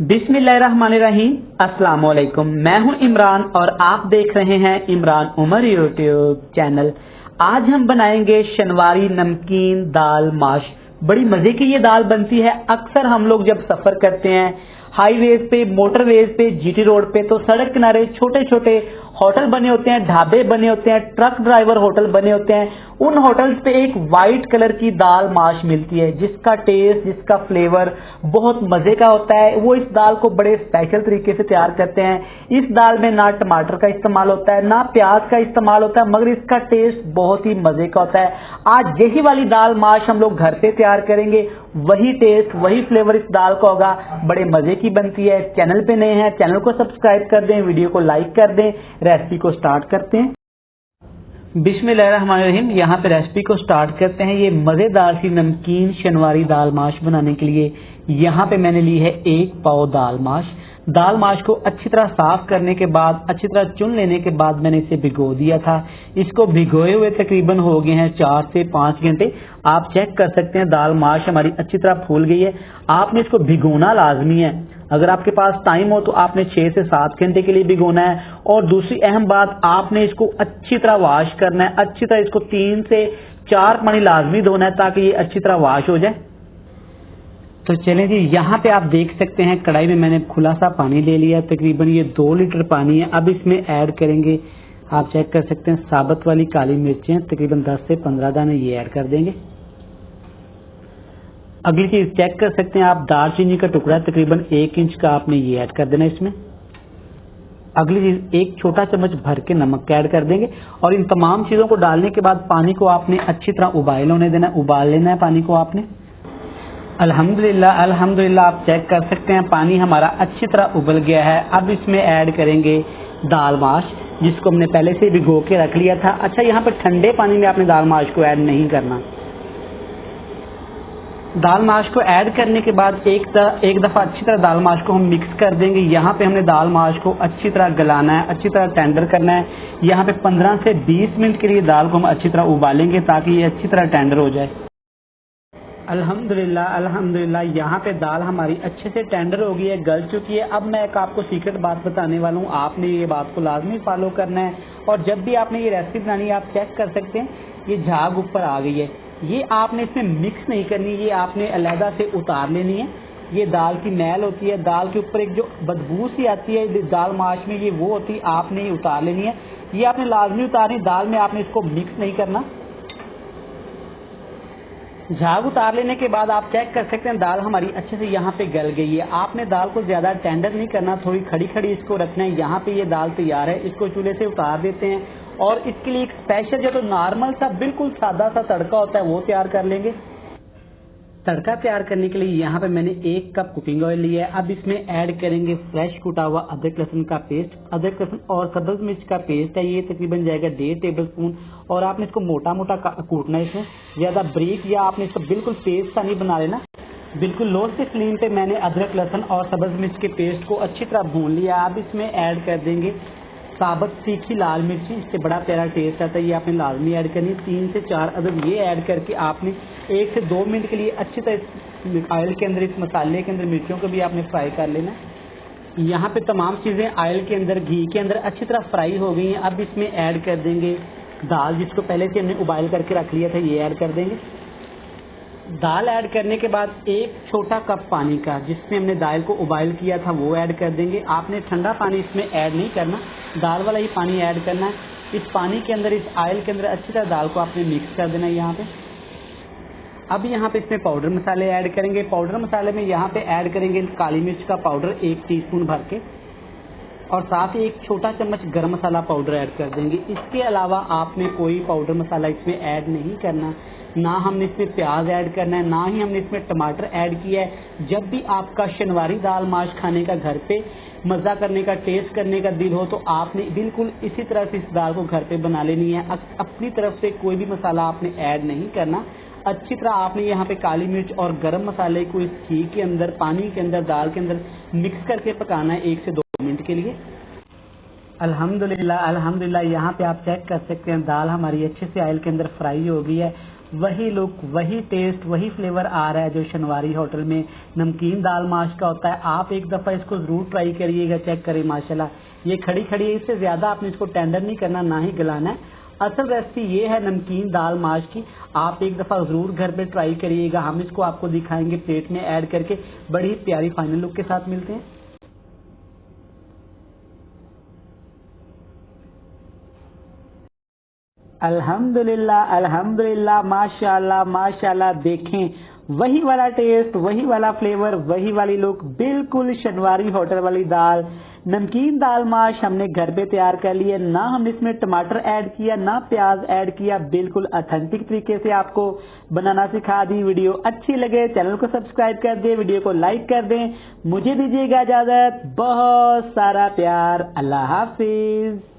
बिस्मिल्लाहिर्रहमानिर्रहीम। अस्सलाम वालेकुम। मैं हूं इमरान और आप देख रहे हैं इमरान उमर यूट्यूब चैनल। आज हम बनाएंगे शनवारी नमकीन दाल माश। बड़ी मजे की ये दाल बनती है। अक्सर हम लोग जब सफर करते हैं हाईवेज पे, मोटरवेज पे, जीटी रोड पे, तो सड़क किनारे छोटे छोटे होटल बने होते हैं, ढाबे बने होते हैं, ट्रक ड्राइवर होटल बने होते हैं। उन होटल्स पे एक वाइट कलर की दाल माश मिलती है जिसका टेस्ट, जिसका फ्लेवर बहुत मजे का होता है। वो इस दाल को बड़े स्पेशल तरीके से तैयार करते हैं। इस दाल में ना टमाटर का इस्तेमाल होता है, ना प्याज का इस्तेमाल होता है, मगर इसका टेस्ट बहुत ही मजे का होता है। आज यही वाली दाल माश हम लोग घर पे तैयार करेंगे। वही टेस्ट, वही फ्लेवर इस दाल का होगा। बड़े मजे की बनती है। चैनल पे नए हैं, चैनल को सब्सक्राइब कर दें, वीडियो को लाइक कर दें। रेसिपी को स्टार्ट करते हैं। बिस्मिल्लाहिर्रहमानिर्रहीम। यहाँ पे रेसिपी को स्टार्ट करते हैं। ये मजेदार सी नमकीन शनवारी दाल माश बनाने के लिए यहाँ पे मैंने ली है 1 पाव दाल माश। दाल माश को अच्छी तरह साफ करने के बाद, अच्छी तरह चुन लेने के बाद मैंने इसे भिगो दिया था। इसको भिगोए हुए तकरीबन हो गए हैं 4 से 5 घंटे। आप चेक कर सकते हैं दाल माश हमारी अच्छी तरह फूल गई है। आपने इसको भिगोना लाजमी है। अगर आपके पास टाइम हो तो आपने 6 से 7 घंटे के लिए भिगोना है। और दूसरी अहम बात, आपने इसको अच्छी तरह वॉश करना है। अच्छी तरह इसको 3 से 4 पानी लाजमी धोना है ताकि ये अच्छी तरह वॉश हो जाए। तो चलें जी, यहाँ पे आप देख सकते हैं कढ़ाई में मैंने खुला सा पानी ले लिया। तकरीबन ये 2 लीटर पानी है। अब इसमें ऐड करेंगे, आप चेक कर सकते हैं, साबुत वाली काली मिर्चें तकरीबन 10 से 15 दाने, ये ऐड कर देंगे। अगली चीज चेक कर सकते हैं आप, दालचीनी का टुकड़ा तकरीबन 1 इंच का, आपने ये ऐड कर देना इसमें। अगली चीज 1 छोटा चम्मच भर के नमक ऐड कर देंगे। और इन तमाम चीजों को डालने के बाद पानी को आपने अच्छी तरह उबाल होने देना है, उबाल लेना है पानी को आपने। अल्हम्दुलिल्लाह अल्हम्दुलिल्लाह, आप चेक कर सकते हैं पानी हमारा अच्छी तरह उबल गया है। अब इसमें ऐड करेंगे दाल माश जिसको हमने पहले से भिगो के रख लिया था। अच्छा, यहाँ पर ठंडे पानी में आपने दाल माश को ऐड नहीं करना। दाल माश को ऐड करने के बाद एक दफा अच्छी तरह दाल माश को हम मिक्स कर देंगे। यहाँ पे हमने दाल माश को अच्छी तरह गलाना है, अच्छी तरह टेंडर करना है। यहाँ पे 15 से 20 मिनट के लिए दाल को हम अच्छी तरह उबालेंगे ताकि ये अच्छी तरह टेंडर हो जाए। अल्हम्दुलिल्लाह अल्हम्दुलिल्लाह, यहाँ पे दाल हमारी अच्छे से टेंडर हो गई है, गल चुकी है। अब मैं एक आपको सीक्रेट बात बताने वाला हूँ, आपने ये बात को लाजमी फॉलो करना है। और जब भी आपने ये रेसिपी बनानी है, आप चेक कर सकते हैं ये झाग ऊपर आ गई है। ये आपने इसमें मिक्स नहीं करनी, ये आपने अलहदा से उतार लेनी है। ये दाल की मैल होती है, दाल के ऊपर एक जो बदबू सी आती है दाल माश में, ये वो होती है, आपने ये उतार लेनी है। ये आपने लाजमी उतारनी, दाल में आपने इसको मिक्स नहीं करना। झाग उतार लेने के बाद आप चेक कर सकते हैं दाल हमारी अच्छे से यहाँ पे गल गई है। आपने दाल को ज्यादा टेंडर नहीं करना, थोड़ी खड़ी खड़ी इसको रखना है। यहाँ पे ये दाल तैयार है, इसको चूल्हे से उतार देते हैं। और इसके लिए एक स्पेशल जो तो नॉर्मल सा बिल्कुल सादा सा तड़का होता है वो तैयार कर लेंगे। तड़का तैयार करने के लिए यहाँ पे मैंने 1 कप कुकिंग ऑयल लिया है। अब इसमें ऐड करेंगे फ्रेश कुटा हुआ अदरक लहसुन का पेस्ट। अदरक लहसुन और सब्ज मिर्च का पेस्ट है, ये तकरीबन जाएगा 1.5 टेबल स्पून। और आपने इसको मोटा मोटा कूटना है, इसमें ज्यादा ब्रीक या आपने इसको बिल्कुल पेस्ट सा नहीं बना लेना। बिल्कुल लो से फ्लेम पे मैंने अदरक लहसुन और सब्ज मिर्च के पेस्ट को अच्छी तरह भून लिया। अब इसमें ऐड कर देंगे साबुत तीखी लाल मिर्ची, इससे बड़ा प्यारा टेस्ट आता है, ये आपने लाजमी ऐड करनी। 3 से 4 अदद ये ऐड करके आपने 1 से 2 मिनट के लिए अच्छी तरह ऑयल के अंदर, इस मसाले के अंदर मिर्चियों को भी आपने फ्राई कर लेना। यहाँ पे तमाम चीज़ें ऑयल के अंदर, घी के अंदर अच्छी तरह फ्राई हो गई हैं। अब इसमें ऐड कर देंगे दाल जिसको पहले से हमने उबाल करके रख लिया था, ये ऐड कर देंगे। दाल ऐड करने के बाद 1 छोटा कप पानी का, जिसमें हमने दाल को उबाइल किया था, वो ऐड कर देंगे। आपने ठंडा पानी इसमें ऐड नहीं करना, दाल वाला ही पानी ऐड करना है। इस पानी के अंदर, इस ऑयल के अंदर अच्छी तरह दाल को आपने मिक्स कर देना है यहाँ पे। अब यहाँ पे इसमें पाउडर मसाले ऐड करेंगे। पाउडर मसाले में यहाँ पे ऐड करेंगे काली मिर्च का पाउडर 1 टीस्पून भर के, और साथ ही 1 छोटा चम्मच गरम मसाला पाउडर ऐड कर देंगे। इसके अलावा आपने कोई पाउडर मसाला इसमें ऐड नहीं करना, ना हमने इसमें प्याज ऐड करना है, ना ही हमने इसमें टमाटर ऐड किया है। जब भी आपका शनवारी दाल माश खाने का, घर पे मज़ा करने का, टेस्ट करने का दिल हो, तो आपने बिल्कुल इसी तरह से इस दाल को घर पे बना लेनी है। अपनी तरफ से कोई भी मसाला आपने ऐड नहीं करना। अच्छी तरह आपने यहाँ पे काली मिर्च और गरम मसाले को इस घी के अंदर, पानी के अंदर, दाल के अंदर मिक्स करके पकाना है 1 से 2 मिनट के लिए। अल्हम्दुलिल्लाह अल्हम्दुलिल्लाह, यहाँ पे आप चेक कर सकते हैं दाल हमारी अच्छे से ऑयल के अंदर फ्राई हो गई है। वही लुक, वही टेस्ट, वही फ्लेवर आ रहा है जो शनवारी होटल में नमकीन दाल माश का होता है। आप एक दफ़ा इसको ज़रूर ट्राई करिएगा, चेक करें माशाल्लाह ये खड़ी खड़ी है, इससे ज़्यादा आपने इसको टेंडर नहीं करना, ना ही गलाना है। असल रेसिपी ये है नमकीन दाल माश की, आप एक दफ़ा ज़रूर घर पे ट्राई करिएगा। हम इसको आपको दिखाएंगे प्लेट में ऐड करके, बड़ी प्यारी फाइनल लुक के साथ मिलते हैं। अल्हम्दुलिल्लाह अल्हम्दुलिल्लाह, माशाल्लाह माशाल्लाह। देखें वही वाला टेस्ट, वही वाला फ्लेवर, वही वाली लुक, बिल्कुल शनवारी होटल वाली दाल नमकीन दाल माश हमने घर पे तैयार कर ली है। ना हमने इसमें टमाटर ऐड किया, ना प्याज ऐड किया, बिल्कुल ऑथेंटिक तरीके से आपको बनाना सिखा दी। वीडियो अच्छी लगे चैनल को सब्सक्राइब कर दें, वीडियो को लाइक कर दें। मुझे दीजिएगा इजाजत, बहुत सारा प्यार, अल्लाह हाफिज।